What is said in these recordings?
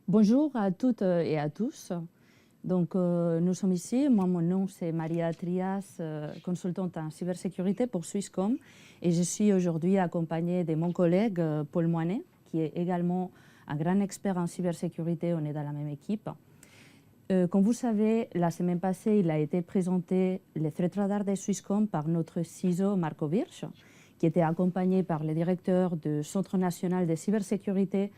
Bonjour à toutes et à tous. Nous sommes ici. Moi, mon nom, c'est Maria Trias, consultante en cybersécurité pour Swisscom. Et je suis aujourd'hui accompagnée de mon collègue Paul Moinet, qui est également un grand expert en cybersécurité. On est dans la même équipe. Comme vous savez, la semaine passée, il a été présenté le Threat Radar de Swisscom par notre CISO Marco Wirsch, qui était accompagné par le directeur du Centre national de cybersécurité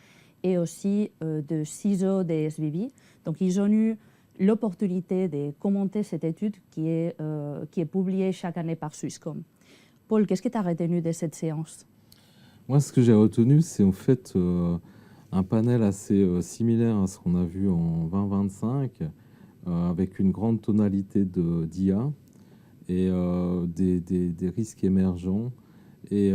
et aussi de CISO des SVB. Donc, ils ont eu l'opportunité de commenter cette étude qui est publiée chaque année par Swisscom. Paul, qu'est-ce que tu as retenu de cette séance? Moi, ce que j'ai retenu, c'est en fait un panel assez similaire à ce qu'on a vu en 2025, avec une grande tonalité d'IA et des risques émergents et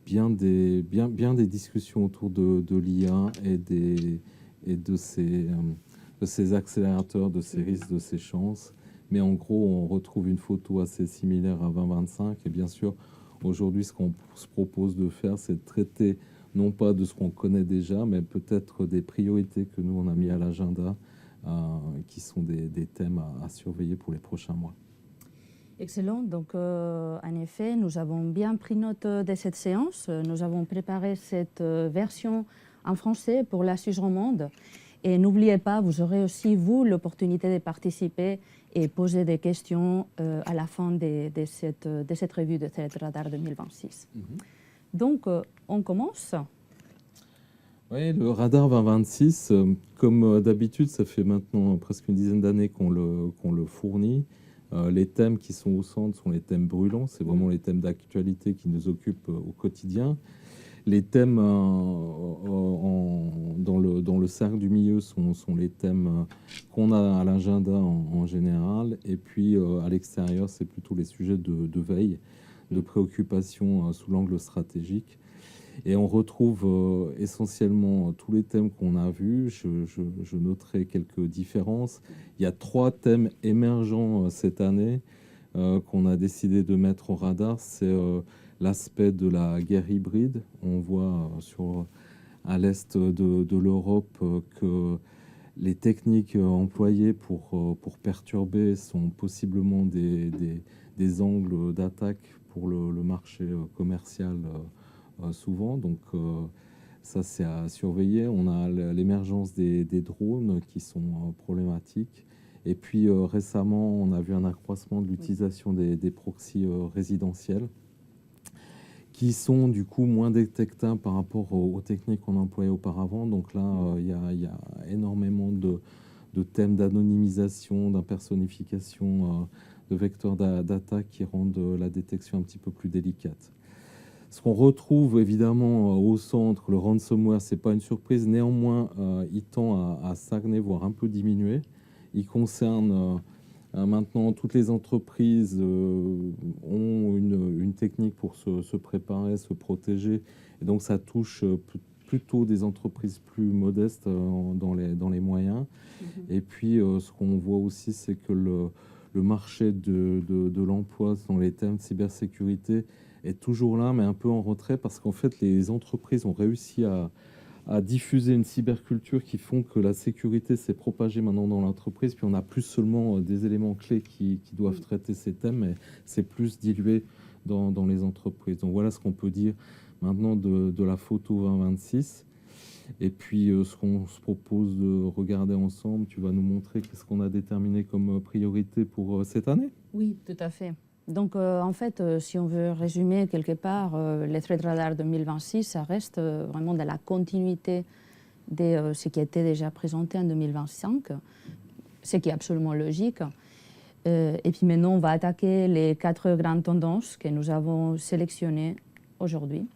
bien des discussions autour de l'IA et de ces accélérateurs, de ces risques, de ces chances. Mais en gros, on retrouve une photo assez similaire à 2025. Et bien sûr, aujourd'hui, ce qu'on se propose de faire, c'est de traiter non pas de ce qu'on connaît déjà, mais peut-être des priorités que nous, on a mis à l'agenda, qui sont des thèmes à surveiller pour les prochains mois. Excellent. En effet, nous avons bien pris note de cette séance. Nous avons préparé cette version en français pour la Suisse romande. Et n'oubliez pas, vous aurez aussi, vous, l'opportunité de participer et poser des questions à la fin de cette revue de Threat Radar 2026. On commence. Oui, le radar 2026, comme d'habitude, ça fait maintenant presque une dizaine d'années qu'on le fournit. Les thèmes qui sont au centre sont les thèmes brûlants, c'est vraiment les thèmes d'actualité qui nous occupent au quotidien. Les thèmes dans le cercle du milieu sont les thèmes qu'on a à l'agenda en général. Et puis à l'extérieur, c'est plutôt les sujets de veille, de préoccupation sous l'angle stratégique. Et on retrouve essentiellement tous les thèmes qu'on a vus. Je noterai quelques différences. Il y a 3 thèmes émergents cette année qu'on a décidé de mettre au radar. C'est l'aspect de la guerre hybride. On voit à l'est de l'Europe que les techniques employées pour perturber sont possiblement des angles d'attaque pour le marché commercial souvent. Donc ça, c'est à surveiller. On a l'émergence des drones qui sont problématiques. Et puis récemment, on a vu un accroissement de l'utilisation des proxys résidentiels qui sont du coup moins détectables par rapport aux techniques qu'on employait auparavant. Donc là, il y a énormément de thèmes d'anonymisation, d'impersonnification, de vecteurs d'attaque qui rendent la détection un petit peu plus délicate. Ce qu'on retrouve évidemment au centre, le ransomware, c'est pas une surprise. Néanmoins, il tend à stagner, voire un peu diminuer. Il concerne maintenant toutes les entreprises ont une technique pour se préparer, se protéger. Et donc ça touche plutôt des entreprises plus modestes dans les moyens. Et puis ce qu'on voit aussi, c'est que le marché de l'emploi dans les thèmes de cybersécurité est toujours là, mais un peu en retrait, parce qu'en fait, les entreprises ont réussi à diffuser une cyberculture qui font que la sécurité s'est propagée maintenant dans l'entreprise, puis on n'a plus seulement des éléments clés qui doivent traiter ces thèmes, mais c'est plus dilué dans les entreprises. Donc voilà ce qu'on peut dire maintenant de la photo 2026. Et puis ce qu'on se propose de regarder ensemble, tu vas nous montrer qu'est-ce qu'on a déterminé comme priorité pour cette année? Oui, tout à fait. En fait, si on veut résumer quelque part, le Threat Radar 2026, ça reste vraiment dans la continuité de ce qui a été déjà présenté en 2025, ce qui est absolument logique. Et puis maintenant, on va attaquer les 4 grandes tendances que nous avons sélectionnées aujourd'hui.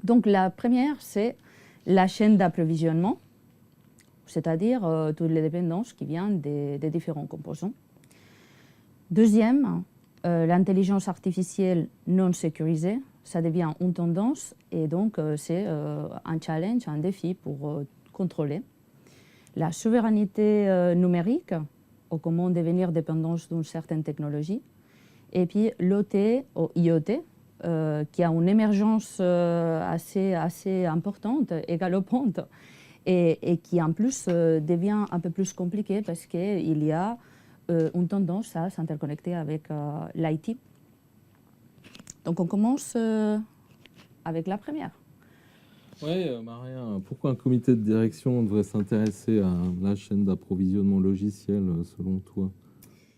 Donc la première, c'est la chaîne d'approvisionnement, c'est-à-dire toutes les dépendances qui viennent des différents composants. Deuxième, l'intelligence artificielle non sécurisée, ça devient une tendance et donc c'est un challenge, un défi pour contrôler. La souveraineté numérique, ou comment devenir dépendant d'une certaine technologie. Et puis l'OT ou IoT, qui a une émergence assez importante et galopante et qui en plus devient un peu plus compliqué parce qu'il y a une tendance à s'interconnecter avec l'IT. Donc on commence avec la première. Oui, Maria, pourquoi un comité de direction devrait s'intéresser à la chaîne d'approvisionnement logiciel, selon toi?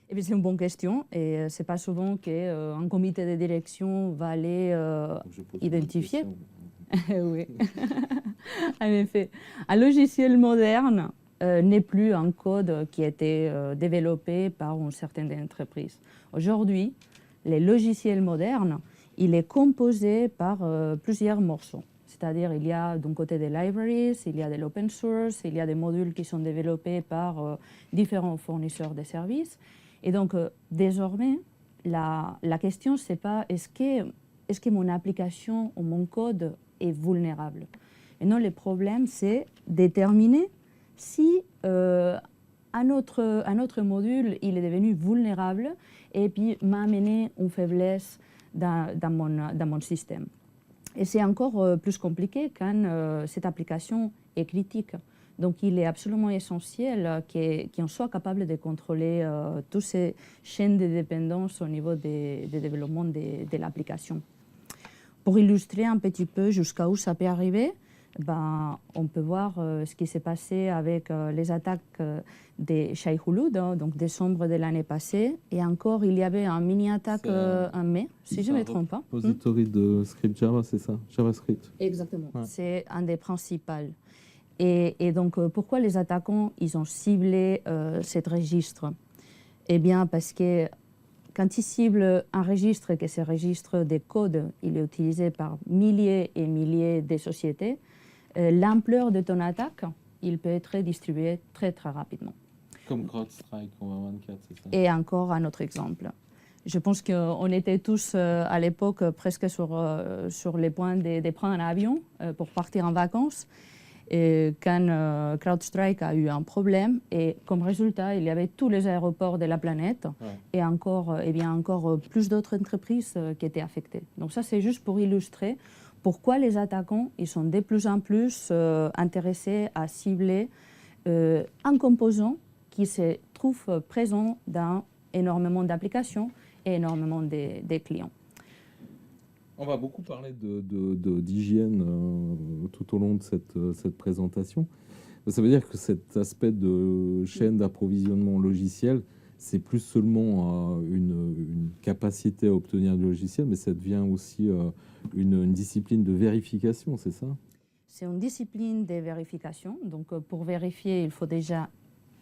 Eh bien, c'est une bonne question et c'est pas souvent qu'un comité de direction va aller identifier. Oui, en effet. Un logiciel moderne n'est plus un code qui a été développé par une certaine entreprise. Aujourd'hui, les logiciels modernes, il est composé par plusieurs morceaux. C'est-à-dire, il y a d'un côté des libraries, il y a de l'open source, il y a des modules qui sont développés par différents fournisseurs de services. Et donc, désormais, la question, c'est pas est-ce que mon application ou mon code est vulnérable. Et non, le problème, c'est déterminer si un autre module il est devenu vulnérable et puis m'a amené une faiblesse dans mon système. Et c'est encore plus compliqué quand cette application est critique. Donc il est absolument essentiel qu'on soit capable de contrôler toutes ces chaînes de dépendance au niveau des développements de l'application. Pour illustrer un petit peu jusqu'à où ça peut arriver, on peut voir ce qui s'est passé avec les attaques de Shai-Hulud, donc décembre de l'année passée. Et encore, il y avait un mini-attaque en mai, si je ne me trompe pas. Repository de script Java, c'est ça? JavaScript. Exactement. Ouais. C'est un des principaux. Et donc, pourquoi les attaquants ils ont ciblé ce registre? Eh bien, parce que quand ils ciblent un registre, que ce registre de code, il est utilisé par milliers et milliers de sociétés, l'ampleur de ton attaque, il peut être distribué très, très rapidement. Comme CrowdStrike en 24, c'est ça? Et encore un autre exemple. Je pense qu'on était tous à l'époque presque sur les points de prendre un avion pour partir en vacances. Et quand CrowdStrike a eu un problème, et comme résultat, il y avait tous les aéroports de la planète, ouais. Et encore plus d'autres entreprises qui étaient affectées. Donc ça, c'est juste pour illustrer pourquoi les attaquants ils sont de plus en plus intéressés à cibler un composant qui se trouve présent dans énormément d'applications et énormément de clients. On va beaucoup parler d'hygiène tout au long de cette présentation. Ça veut dire que cet aspect de chaîne d'approvisionnement logiciel, c'est plus seulement une capacité à obtenir du logiciel, mais ça devient aussi une discipline de vérification, c'est ça? C'est une discipline de vérification. Donc, pour vérifier, il faut déjà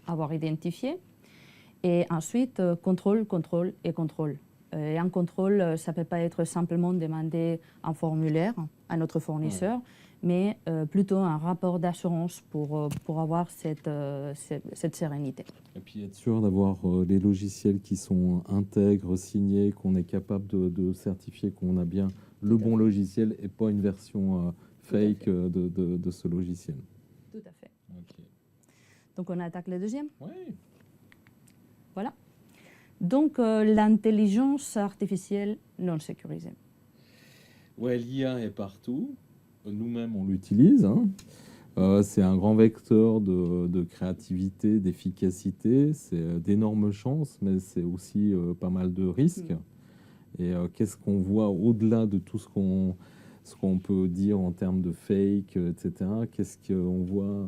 avoir identifié. Et ensuite, contrôle, contrôle et contrôle. Et un contrôle, ça ne peut pas être simplement demander un formulaire à notre fournisseur, ouais. Mais plutôt un rapport d'assurance pour avoir cette sérénité. Et puis être sûr d'avoir les logiciels qui sont intègres, signés, qu'on est capable de certifier qu'on a bien le bon logiciel et pas une version fake de ce logiciel. Tout à fait. Okay. Donc on attaque le deuxième? Oui. Voilà. Donc, l'intelligence artificielle non sécurisée. Ouais, l'IA est partout. Nous-mêmes, on l'utilise. Hein. C'est un grand vecteur de créativité, d'efficacité. C'est d'énormes chances, mais c'est aussi pas mal de risques. Et qu'est-ce qu'on voit au-delà de tout ce qu'on peut dire en termes de fake, etc. Qu'est-ce qu'on voit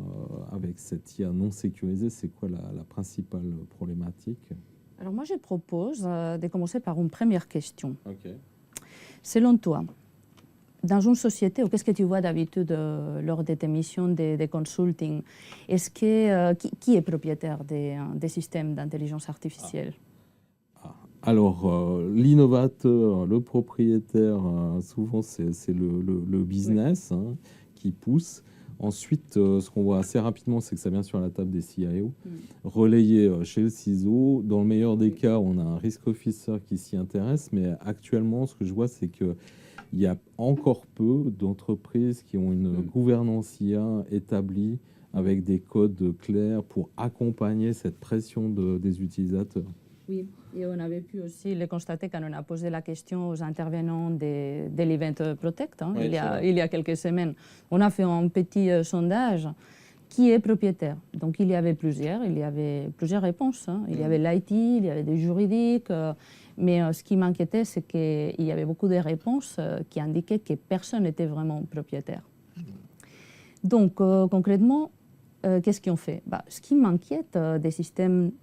avec cette IA non sécurisée? C'est quoi la principale problématique? Alors moi, je propose de commencer par une première question. Okay. Selon toi, dans une société, ou qu'est-ce que tu vois d'habitude lors de tes missions de consulting, est-ce que, qui est propriétaire des systèmes d'intelligence artificielle? Alors, l'innovateur, le propriétaire, souvent c'est le business, oui. Hein, qui pousse. Ensuite, ce qu'on voit assez rapidement, c'est que ça vient sur la table des CIO, relayé chez le CISO. Dans le meilleur des cas, on a un risk officer qui s'y intéresse, mais actuellement, ce que je vois, c'est qu'il y a encore peu d'entreprises qui ont une gouvernance IA établie avec des codes clairs pour accompagner cette pression des utilisateurs. Oui, et on avait pu aussi le constater quand on a posé la question aux intervenants de l'Event Protect, hein, oui, il y a quelques semaines. On a fait un petit sondage qui est propriétaire. Donc il y avait plusieurs réponses. Hein. Il y avait l'IT, il y avait des juridiques, mais ce qui m'inquiétait, c'est qu'il y avait beaucoup de réponses qui indiquaient que personne n'était vraiment propriétaire. Donc concrètement, qu'est-ce qu'ils ont fait? Ce qui m'inquiète des systèmes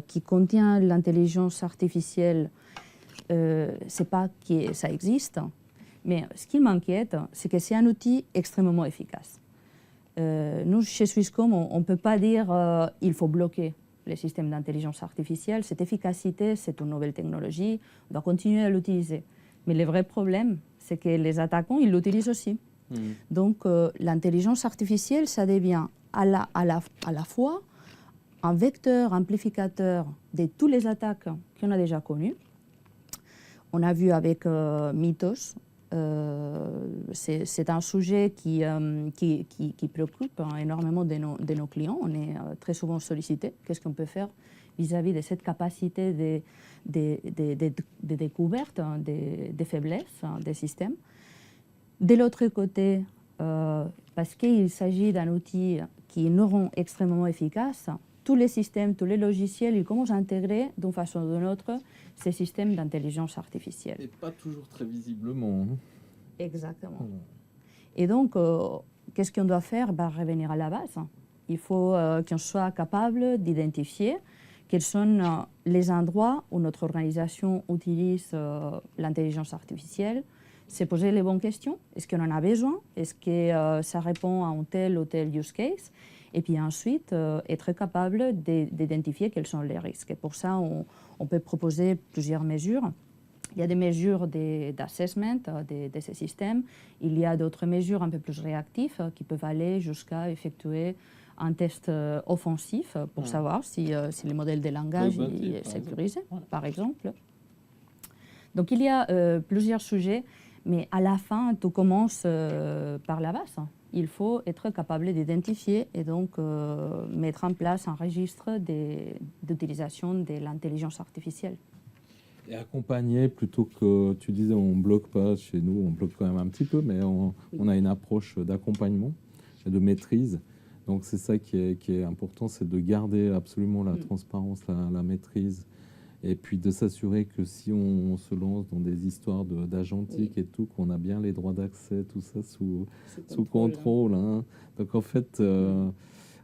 qui contiennent l'intelligence artificielle, c'est pas que ça existe, mais ce qui m'inquiète, c'est que c'est un outil extrêmement efficace. Nous, chez Swisscom, on ne peut pas dire qu'il faut bloquer les systèmes d'intelligence artificielle. Cette efficacité, c'est une nouvelle technologie, on doit continuer à l'utiliser. Mais le vrai problème, c'est que les attaquants, ils l'utilisent aussi. Donc, l'intelligence artificielle, ça devient à la fois un vecteur amplificateur de toutes les attaques qu'on a déjà connues. On a vu avec Mythos, c'est un sujet qui préoccupe énormément de nos clients. On est très souvent sollicité. Qu'est-ce qu'on peut faire vis-à-vis de cette capacité de découverte des faiblesses des systèmes? De l'autre côté, parce qu'il s'agit d'un outil qui nous rend extrêmement efficace, tous les systèmes, tous les logiciels, ils commencent à intégrer d'une façon ou d'une autre ces systèmes d'intelligence artificielle. Et pas toujours très visiblement. Hein. Exactement. Et donc, qu'est-ce qu'on doit faire? Revenir à la base. Il faut qu'on soit capable d'identifier quels sont les endroits où notre organisation utilise l'intelligence artificielle, se poser les bonnes questions. Est-ce qu'on en a besoin? Est-ce que ça répond à un tel ou tel use case? Et puis ensuite, être capable d'identifier quels sont les risques. Et pour ça, on peut proposer plusieurs mesures. Il y a des mesures d'assessment de ces systèmes. Il y a d'autres mesures un peu plus réactives qui peuvent aller jusqu'à effectuer un test offensif pour savoir si le modèle de langage est sécurisé, par exemple. Donc il y a plusieurs sujets, mais à la fin, tout commence par la base. Il faut être capable d'identifier et donc mettre en place un registre d'utilisation de l'intelligence artificielle. Et accompagner, plutôt que, tu disais, on ne bloque pas chez nous, on bloque quand même un petit peu, mais on a une approche d'accompagnement et de maîtrise. Donc c'est ça qui est important, c'est de garder absolument la transparence, la maîtrise, et puis de s'assurer que si on se lance dans des histoires d'agentique et tout, qu'on a bien les droits d'accès, tout ça sous contrôle. Hein. Donc en fait,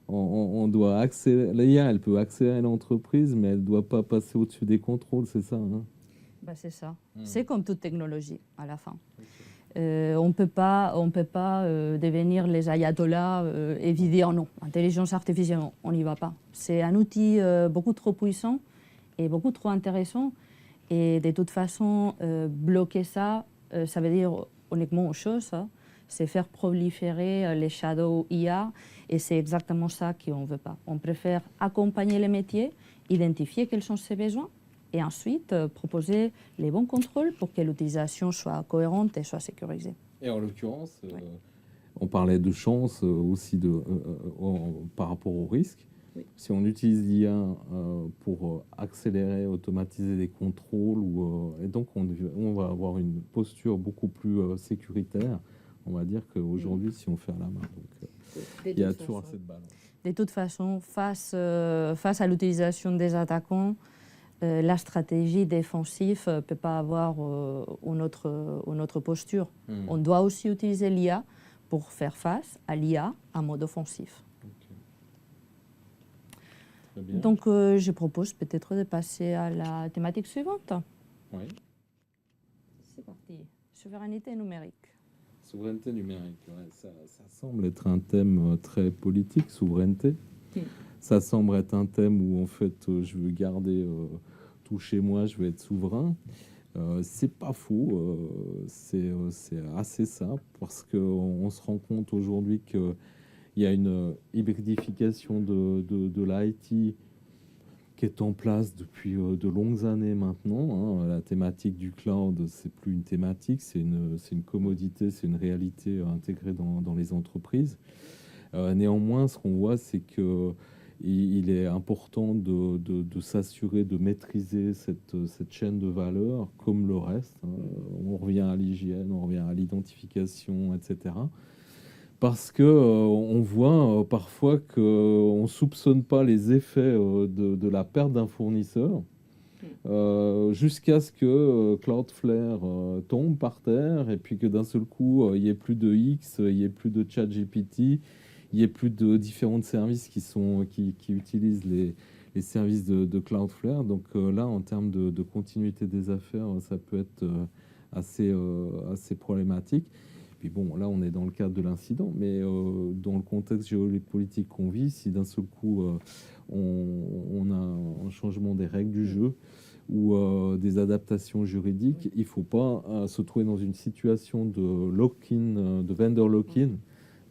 on doit accélérer. L'IA, elle peut accélérer l'entreprise, mais elle ne doit pas passer au-dessus des contrôles, c'est ça, hein? C'est ça. C'est comme toute technologie, à la fin. On ne peut pas devenir les ayatollahs et dire non, l'intelligence artificielle, on n'y va pas. C'est un outil beaucoup trop puissant et beaucoup trop intéressant. Et de toute façon, bloquer ça, ça veut dire honnêtement une chose, hein, c'est faire proliférer les shadow IA. Et c'est exactement ça qu'on ne veut pas. On préfère accompagner les métiers, identifier quels sont ses besoins et ensuite proposer les bons contrôles pour que l'utilisation soit cohérente et soit sécurisée. Et en l'occurrence, on parlait de chance aussi par rapport au risque. Oui. Si on utilise l'IA pour accélérer, automatiser des contrôles, et donc on va avoir une posture beaucoup plus sécuritaire, on va dire qu'aujourd'hui, si on fait à la main. Donc, il y a toujours cette balance. De toute façon, face à l'utilisation des attaquants, la stratégie défensive ne peut pas avoir une autre posture. On doit aussi utiliser l'IA pour faire face à l'IA en mode offensif. Okay. Donc, je propose peut-être de passer à la thématique suivante. Oui. C'est parti. Souveraineté numérique. Souveraineté numérique, ouais, ça semble être un thème très politique, souveraineté. Ça semble être un thème où, en fait, je veux garder tout chez moi, je veux être souverain. C'est pas faux, c'est assez simple, parce qu'on se rend compte aujourd'hui qu'il y a une hybridification de l'IT qui est en place depuis de longues années maintenant. Hein. La thématique du cloud, c'est plus une thématique, c'est une commodité, c'est une réalité intégrée dans les entreprises. Néanmoins, ce qu'on voit, c'est qu'il est important de s'assurer de maîtriser cette chaîne de valeur comme le reste. Hein. On revient à l'hygiène, on revient à l'identification, etc. parce que on voit parfois qu'on ne soupçonne pas les effets de la perte d'un fournisseur. Jusqu'à ce que Cloudflare tombe par terre et puis que d'un seul coup, il n'y ait plus de X, il n'y ait plus de ChatGPT, il n'y ait plus de différents services qui utilisent les services de Cloudflare. Donc là, en termes de continuité des affaires, ça peut être assez problématique. Puis bon, là, on est dans le cadre de l'incident, mais dans le contexte géopolitique qu'on vit, si d'un seul coup, on a un changement des règles du jeu, ou des adaptations juridiques, il ne faut pas se trouver dans une situation de lock-in, de vendor lock-in,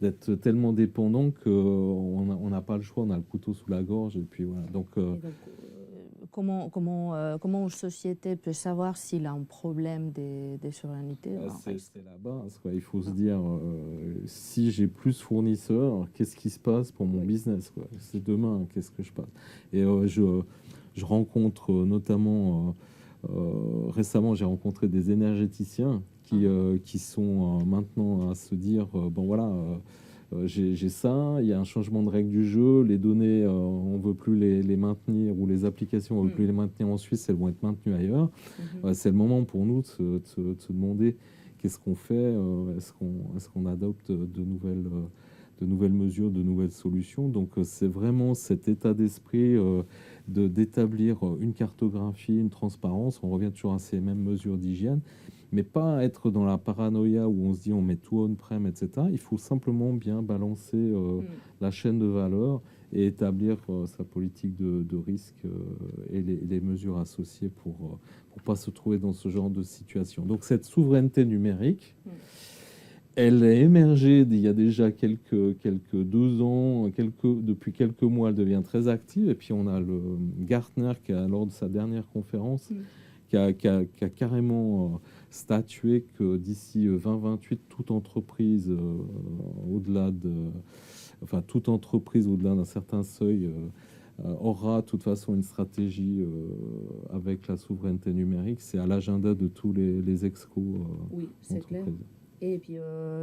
d'être tellement dépendant qu'on n'a pas le choix, on a le couteau sous la gorge. Et puis voilà. Donc, comment une société peut savoir s'il a un problème de souveraineté? c'est la base, quoi. Il faut se dire, si j'ai plus fournisseurs, qu'est-ce qui se passe pour mon business, quoi. C'est demain, qu'est-ce que je passe? Et je rencontre notamment, récemment, j'ai rencontré des énergéticiens qui sont maintenant à se dire, bon voilà, j'ai ça, il y a un changement de règle du jeu, les données, on ne veut plus les maintenir, ou les applications, on ne veut plus les maintenir en Suisse, elles vont être maintenues ailleurs. C'est le moment pour nous de se demander qu'est-ce qu'on fait, est-ce qu'on adopte de nouvelles mesures, de nouvelles solutions. Donc c'est vraiment cet état d'esprit d'établir une cartographie, une transparence. On revient toujours à ces mêmes mesures d'hygiène, mais pas être dans la paranoïa où on se dit on met tout on-prem, etc. Il faut simplement bien balancer la chaîne de valeur et établir sa politique de risque et les mesures associées pour pas se trouver dans ce genre de situation. Donc cette souveraineté numérique, elle a émergé il y a déjà quelques 2 ans, depuis quelques mois, elle devient très active. Et puis on a le Gartner qui, lors de sa dernière conférence, qui a carrément statué que d'ici 2028, toute entreprise au-delà d'un certain seuil aura de toute façon une stratégie avec la souveraineté numérique. C'est à l'agenda de tous les excos. Oui, c'est clair. Et puis,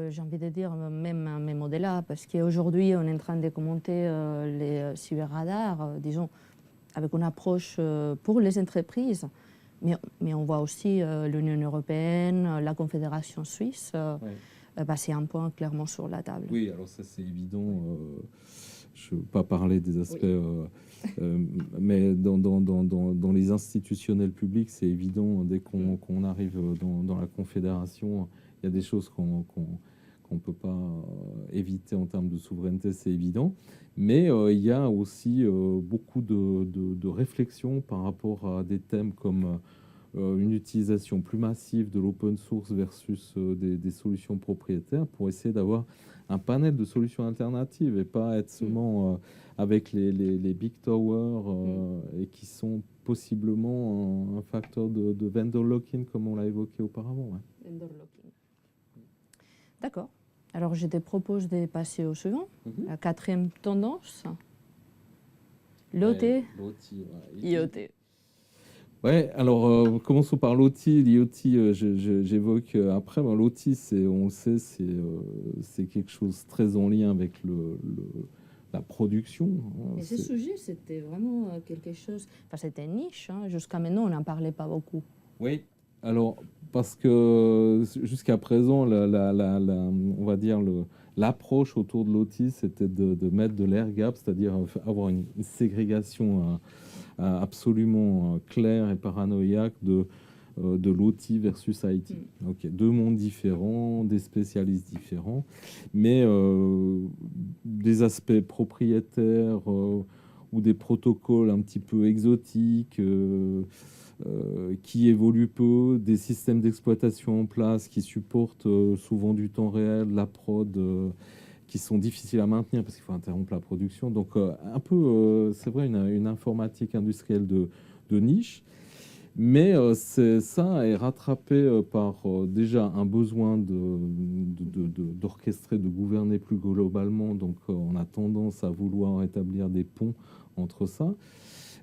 j'ai envie de dire, même au-delà, parce qu'aujourd'hui, on est en train de commenter les cyberradars, disons, avec une approche pour les entreprises, mais on voit aussi l'Union européenne, la Confédération suisse, c'est un point clairement sur la table. Oui, alors ça, c'est évident. Je ne veux pas parler des aspects, mais dans les institutionnels publics, c'est évident, dès qu'on arrive dans la Confédération, il y a des choses qu'on ne peut pas éviter en termes de souveraineté, c'est évident. Mais il y a aussi beaucoup de réflexions par rapport à des thèmes comme une utilisation plus massive de l'open source versus des solutions propriétaires, pour essayer d'avoir un panel de solutions alternatives et pas être seulement avec les big towers et qui sont possiblement un facteur de vendor lock-in, comme on l'a évoqué auparavant. Vendor lock-in. D'accord. Alors, je te propose de passer au suivant, la 4e tendance. L'OT, IoT. Ouais, alors commençons par l'OT. L'IoT, j'évoque après. L'OT, on le sait, c'est quelque chose très en lien avec la production. Et ce sujet, c'était vraiment quelque chose... Enfin, c'était une niche. Jusqu'à maintenant, on n'en parlait pas beaucoup. Oui, alors, parce que jusqu'à présent, on va dire l'approche autour de l'OT, c'était de mettre de l'air gap, c'est-à-dire avoir une ségrégation absolument claire et paranoïaque de l'OT versus IT. Okay. 2 mondes différents, des spécialistes différents, mais des aspects propriétaires ou des protocoles un petit peu exotiques qui évoluent peu, des systèmes d'exploitation en place qui supportent souvent du temps réel, la prod, qui sont difficiles à maintenir parce qu'il faut interrompre la production. Donc un peu, c'est vrai, une informatique industrielle de niche. Mais ça est rattrapé par déjà un besoin d'orchestrer, de gouverner plus globalement. Donc on a tendance à vouloir établir des ponts entre ça.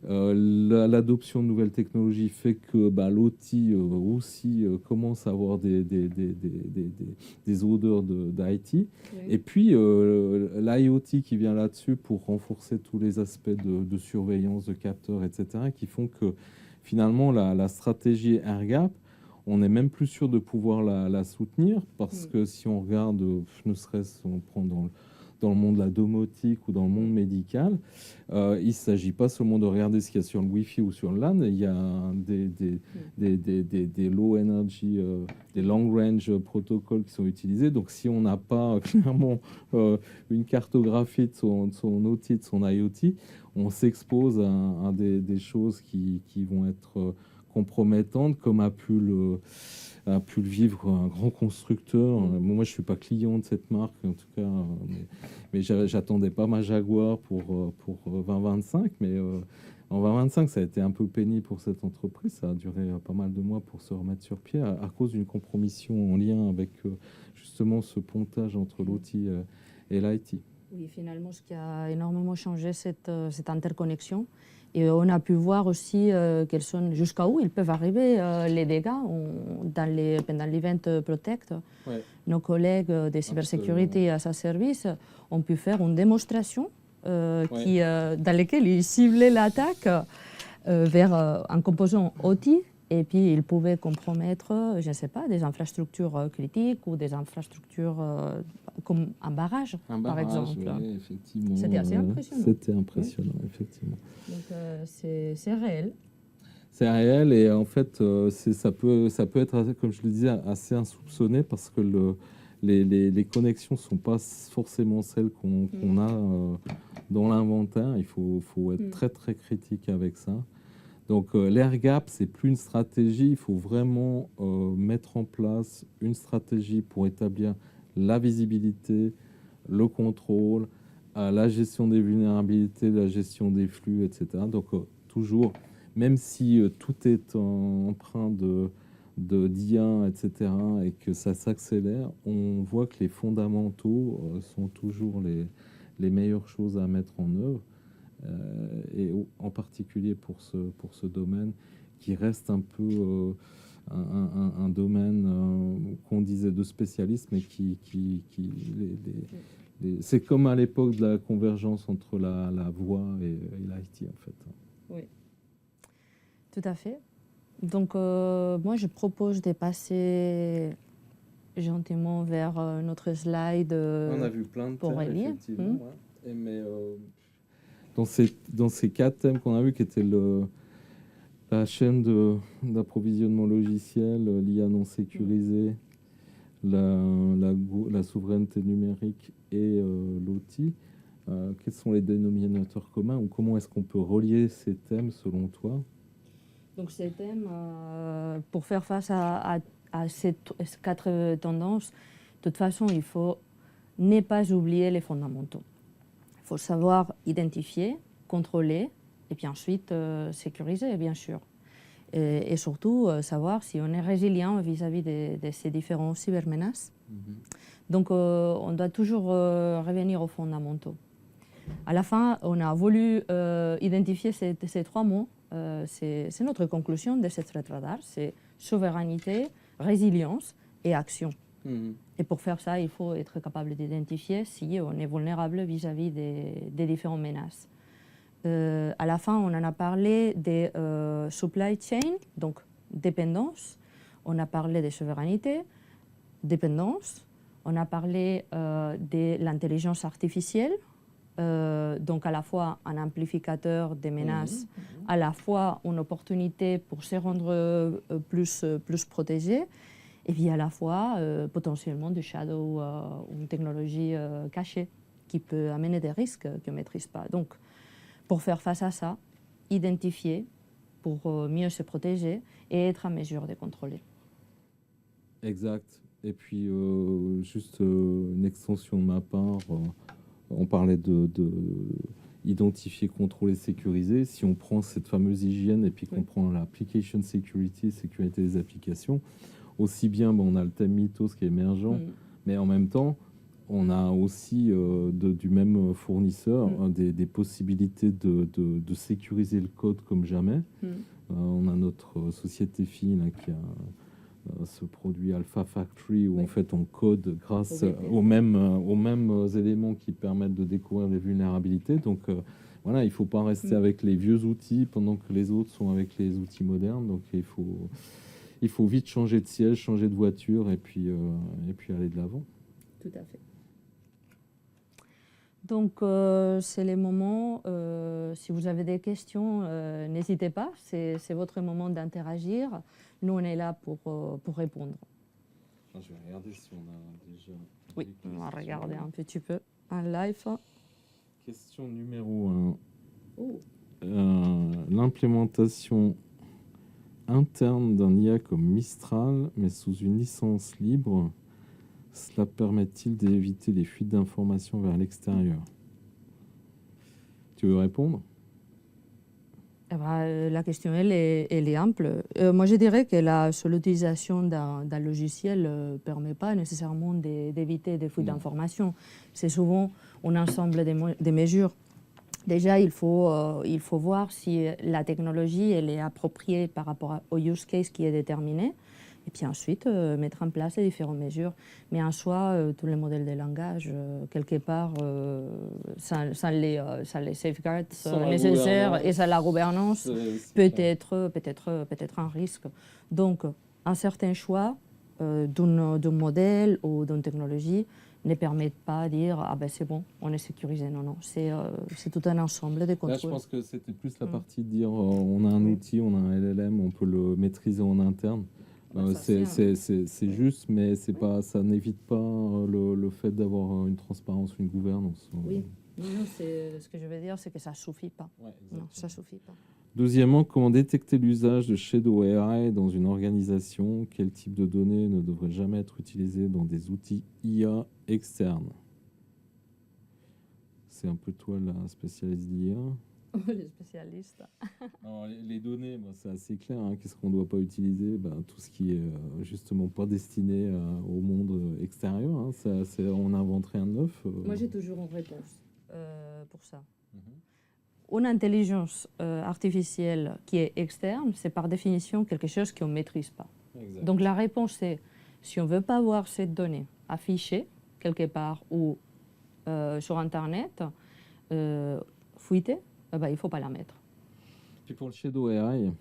L'adoption de nouvelles technologies fait que l'OT aussi commence à avoir des odeurs d'IT. Oui. Et puis l'IoT qui vient là-dessus pour renforcer tous les aspects de surveillance, de capteurs, etc., qui font que finalement la stratégie AirGap, on n'est même plus sûr de pouvoir la soutenir parce que si on regarde, ne serait-ce on prend dans le monde de la domotique ou dans le monde médical, il ne s'agit pas seulement de regarder ce qu'il y a sur le Wi-Fi ou sur le LAN, il y a des low energy, des long range protocoles qui sont utilisés. Donc si on n'a pas clairement une cartographie de son OT, de son IoT, on s'expose à des choses qui vont être compromettantes, comme a pu le vivre un grand constructeur. Moi, je ne suis pas client de cette marque, en tout cas, mais j'attendais pas ma Jaguar pour 2025, mais en 2025, ça a été un peu pénible pour cette entreprise. Ça a duré pas mal de mois pour se remettre sur pied à cause d'une compromission en lien avec justement ce pontage entre l'OT et l'IT. Oui, finalement, ce qui a énormément changé, cette interconnexion. Et on a pu voir aussi jusqu'à où ils peuvent arriver les dégâts pendant l'event Protect. Ouais. Nos collègues de cybersécurité à sa service ont pu faire une démonstration dans laquelle ils ciblaient l'attaque vers un composant OT. Et puis, ils pouvaient compromettre, je ne sais pas, des infrastructures critiques ou des infrastructures comme un barrage, par exemple. Oui, effectivement. C'était assez impressionnant. C'était impressionnant, effectivement. Donc, c'est réel. C'est réel et en fait, ça peut être, comme je le disais, assez insoupçonné parce que les connexions ne sont pas forcément celles qu'on a dans l'inventaire. Il faut être très, très critique avec ça. Donc l'AirGap, c'est plus une stratégie, il faut vraiment mettre en place une stratégie pour établir la visibilité, le contrôle, la gestion des vulnérabilités, la gestion des flux, etc. Donc toujours, même si tout est empreint d'IA, etc., et que ça s'accélère, on voit que les fondamentaux sont toujours les meilleures choses à mettre en œuvre. Et en particulier pour ce domaine qui reste un peu un domaine qu'on disait de spécialistes, mais c'est comme à l'époque de la convergence entre la voix et l'IT en fait. Oui, tout à fait. Donc moi je propose de passer gentiment vers notre slide on a vu plein de pour thèmes, relire. Effectivement, ouais. Mais dans ces 4 thèmes qu'on a vus, qui étaient la chaîne d'approvisionnement logiciel, l'IA non sécurisée, la souveraineté numérique et l'OT, quels sont les dénominateurs communs ou comment est-ce qu'on peut relier ces thèmes selon toi? Donc ces thèmes, pour faire face à ces 4 tendances, de toute façon, il faut ne pas oublier les fondamentaux. Il faut savoir identifier, contrôler et puis ensuite sécuriser, bien sûr. Et surtout, savoir si on est résilient vis-à-vis de ces différents cybermenaces. Donc, on doit toujours revenir aux fondamentaux. À la fin, on a voulu identifier ces 3 mots. C'est notre conclusion de cette threat radar. C'est souveraineté, résilience et action. Et pour faire ça, il faut être capable d'identifier si on est vulnérable vis-à-vis des différentes menaces. À la fin, on en a parlé des supply chain, donc dépendance. On a parlé de souveraineté, dépendance. On a parlé de l'intelligence artificielle, donc à la fois un amplificateur des menaces, à la fois une opportunité pour se rendre plus protégé, et puis à la fois potentiellement du shadow, une technologie cachée qui peut amener des risques qu'on ne maîtrise pas. Donc, pour faire face à ça, identifier pour mieux se protéger et être en mesure de contrôler. Exact. Et puis, juste une extension de ma part, on parlait de identifier, contrôler, sécuriser. Si on prend cette fameuse hygiène et puis qu'on prend l'application security, sécurité des applications, aussi bien on a le thème Mythos qui est émergent, mais en même temps, on a aussi du même fournisseur des possibilités de sécuriser le code comme jamais. On a notre société fille là, qui a ce produit Alpha Factory où en fait on code grâce aux mêmes éléments qui permettent de découvrir les vulnérabilités. Donc voilà, il ne faut pas rester avec les vieux outils pendant que les autres sont avec les outils modernes. Donc il faut vite changer de siège, changer de voiture et puis aller de l'avant. Tout à fait. Donc, c'est les moments, si vous avez des questions, n'hésitez pas, c'est votre moment d'interagir. Nous, on est là pour répondre. Je vais regarder si on a déjà... Oui, on va regarder un petit peu en live. Question numéro 1. L'implémentation interne d'un IA comme Mistral, mais sous une licence libre, cela permet-il d'éviter les fuites d'informations vers l'extérieur? Tu veux répondre? La question, elle est ample. Moi, je dirais que la seule utilisation d'un logiciel ne permet pas nécessairement d'éviter des fuites d'informations. C'est souvent un ensemble de mesures. Déjà, il faut voir si la technologie elle est appropriée par rapport au use case qui est déterminé. Et puis ensuite, mettre en place les différentes mesures. Mais en soi, tous les modèles de langage, quelque part, sans les safeguards nécessaires et sans la gouvernance, peut être un risque. Donc, un certain choix d'un modèle ou d'une technologie ne permettent pas de dire « Ah ben c'est bon, on est sécurisé ». Non, non, c'est tout un ensemble de contrôles. Là, je pense que c'était plus la partie de dire on a un outil, on a un LLM, on peut le maîtriser en interne. C'est juste, mais pas, ça n'évite pas le fait d'avoir une transparence, une gouvernance. Oui, non, ce que je veux dire, c'est que ça ne suffit pas. Non, ça suffit pas. Deuxièmement, comment détecter l'usage de Shadow AI dans une organisation? Quel type de données ne devrait jamais être utilisé dans des outils IA externes? C'est un peu toi la spécialiste d'IA. Les spécialistes. Alors, les données, c'est assez clair. Hein. Qu'est-ce qu'on ne doit pas utiliser? Tout ce qui est justement pas destiné au monde extérieur. Hein. On n'invente rien de neuf. Moi, j'ai toujours une réponse pour ça. Une intelligence artificielle qui est externe, c'est par définition quelque chose qu'on ne maîtrise pas. Exact. Donc la réponse c'est, si on ne veut pas voir cette donnée affichée quelque part ou sur Internet, fuitée, il ne faut pas la mettre. Et pour le Shadow AI?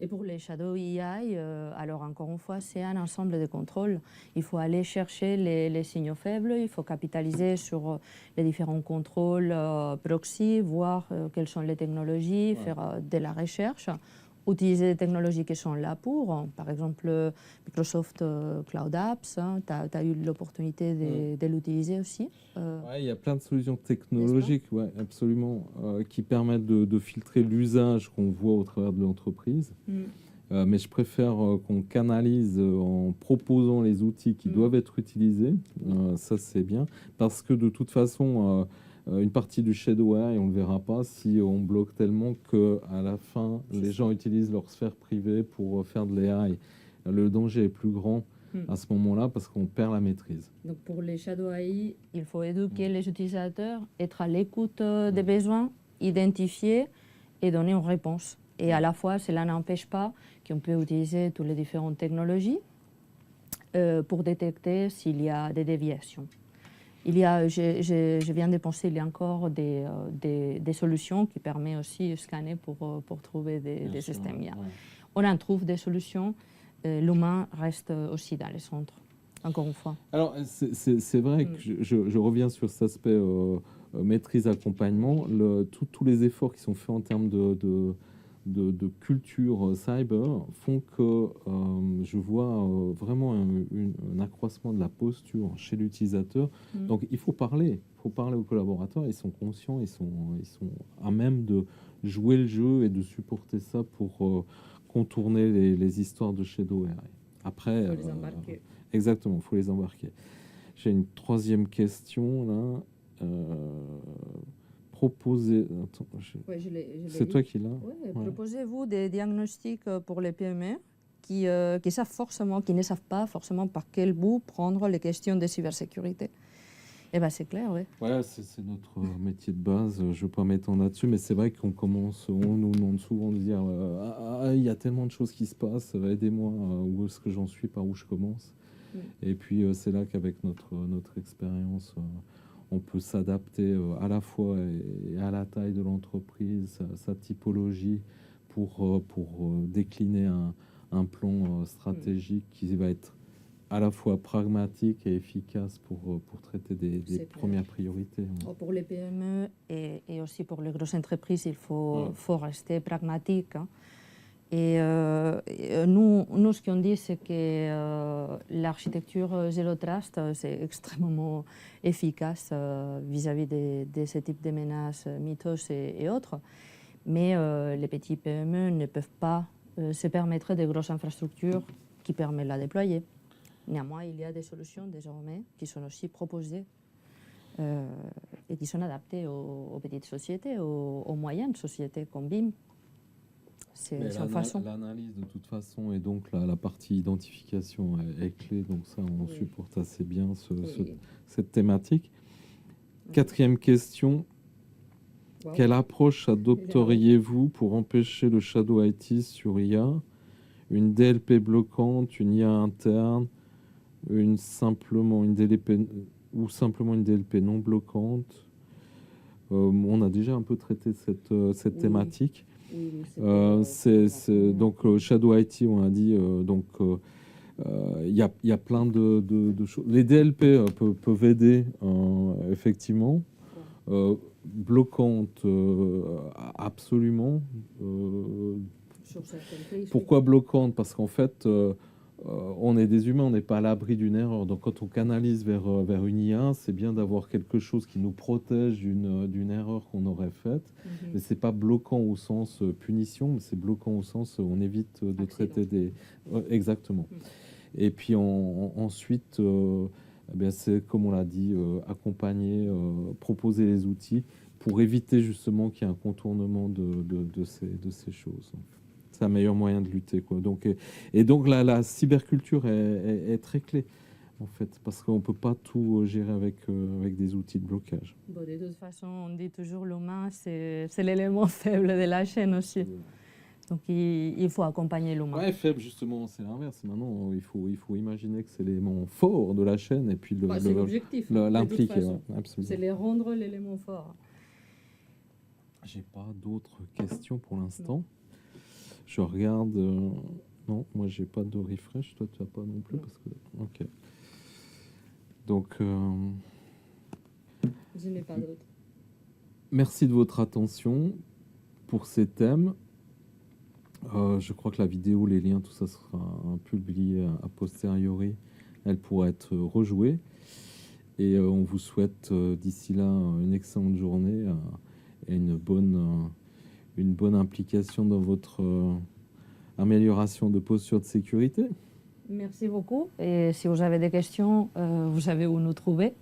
Et pour les Shadow AI, alors encore une fois, c'est un ensemble de contrôles. Il faut aller chercher les signaux faibles, il faut capitaliser sur les différents contrôles proxy, voir quelles sont les technologies, faire de la recherche, utiliser des technologies qui sont là pour, par exemple Microsoft Cloud Apps, hein, tu as eu l'opportunité de l'utiliser aussi. Il y a plein de solutions technologiques, absolument, qui permettent de filtrer l'usage qu'on voit au travers de l'entreprise. Mais je préfère qu'on canalise en proposant les outils qui doivent être utilisés. Ça, c'est bien. Parce que de toute façon, une partie du Shadow AI, on ne le verra pas si on bloque tellement qu'à la fin, les gens utilisent leur sphère privée pour faire de l'AI. Le danger est plus grand à ce moment-là parce qu'on perd la maîtrise. Donc pour les Shadow AI, il faut éduquer les utilisateurs, être à l'écoute des besoins, identifier et donner une réponse. Et à la fois, cela n'empêche pas qu'on peut utiliser toutes les différentes technologies pour détecter s'il y a des déviations. Je viens de penser, il y a encore des solutions qui permettent aussi de scanner pour trouver des systèmes IA. On en trouve des solutions, l'humain reste aussi dans le centre, encore une fois. Alors, c'est vrai que je reviens sur cet aspect maîtrise, accompagnement. Tous les efforts qui sont faits en termes de culture cyber font que je vois vraiment un accroissement de la posture chez l'utilisateur. Donc il faut parler aux collaborateurs, ils sont conscients, ils sont à même de jouer le jeu et de supporter ça pour contourner les histoires de Shadow AI. Après, il faut les embarquer. Exactement, il faut les embarquer. J'ai une troisième question là. Proposer. Attends, c'est toi qui l'as. Proposez-vous des diagnostics pour les PME qui ne savent pas forcément par quel bout prendre les questions de cybersécurité. Eh ben, c'est clair, oui. Ouais, c'est notre métier de base. Je ne veux pas m'étendre là-dessus, mais c'est vrai on nous demande souvent de dire il y a tellement de choses qui se passent, aidez-moi, où est-ce que j'en suis, par où je commence. Et puis c'est là qu'avec notre expérience, on peut s'adapter à la fois et à la taille de l'entreprise, sa typologie, pour décliner un plan stratégique qui va être à la fois pragmatique et efficace pour traiter des premières priorités. Pour les PME et aussi pour les grosses entreprises, il faut rester pragmatique. Hein. Et nous, ce qu'on dit, c'est que l'architecture Zero Trust, c'est extrêmement efficace vis-à-vis de ce type de menaces, mythos et autres. Mais les petits PME ne peuvent pas se permettre de grosses infrastructures qui permettent de la déployer. Néanmoins, il y a des solutions désormais qui sont aussi proposées et qui sont adaptées aux petites sociétés, aux moyennes sociétés comme BIM. C'est une façon. L'analyse, de toute façon, et donc la partie identification est clé. Donc ça, on supporte assez bien cette thématique. Quatrième question. Wow. Quelle approche adopteriez-vous pour empêcher le Shadow IT sur IA? Une DLP bloquante, une IA interne, simplement une DLP non bloquante? On a déjà un peu traité cette thématique. Donc Shadow IT, on a dit, il y a plein de choses. Les DLP peuvent aider, effectivement. Bloquante, absolument. Pourquoi bloquante? Parce qu'en fait, on est des humains, on n'est pas à l'abri d'une erreur. Donc quand on canalise vers une IA, c'est bien d'avoir quelque chose qui nous protège d'une erreur qu'on aurait faite. Mais c'est pas bloquant au sens punition, mais c'est bloquant au sens on évite de traiter des... exactement. Et puis ensuite, c'est comme on l'a dit, accompagner, proposer les outils pour éviter justement qu'il y ait un contournement de ces choses. C'est un meilleur moyen de lutter, quoi. Donc la cyberculture est très clé, en fait, parce qu'on ne peut pas tout gérer avec des outils de blocage. Bon, de toute façon, on dit toujours l'humain, c'est l'élément faible de la chaîne aussi. Donc il faut accompagner l'humain. Ouais, faible, justement, c'est l'inverse. Maintenant, il faut imaginer que c'est l'élément fort de la chaîne et puis c'est l'objectif, l'impliquer. C'est les rendre l'élément fort. J'ai pas d'autres questions pour l'instant. Je regarde. Non, moi j'ai pas de refresh. Toi, tu as pas non plus parce que. Ok. Donc. Je n'ai pas d'autres. Merci de votre attention pour ces thèmes. Je crois que la vidéo, les liens, tout ça sera publié a posteriori. Elle pourra être rejouée. Et on vous souhaite d'ici là une excellente journée et une bonne implication dans votre amélioration de posture de sécurité. Merci beaucoup. Et si vous avez des questions, vous savez où nous trouver.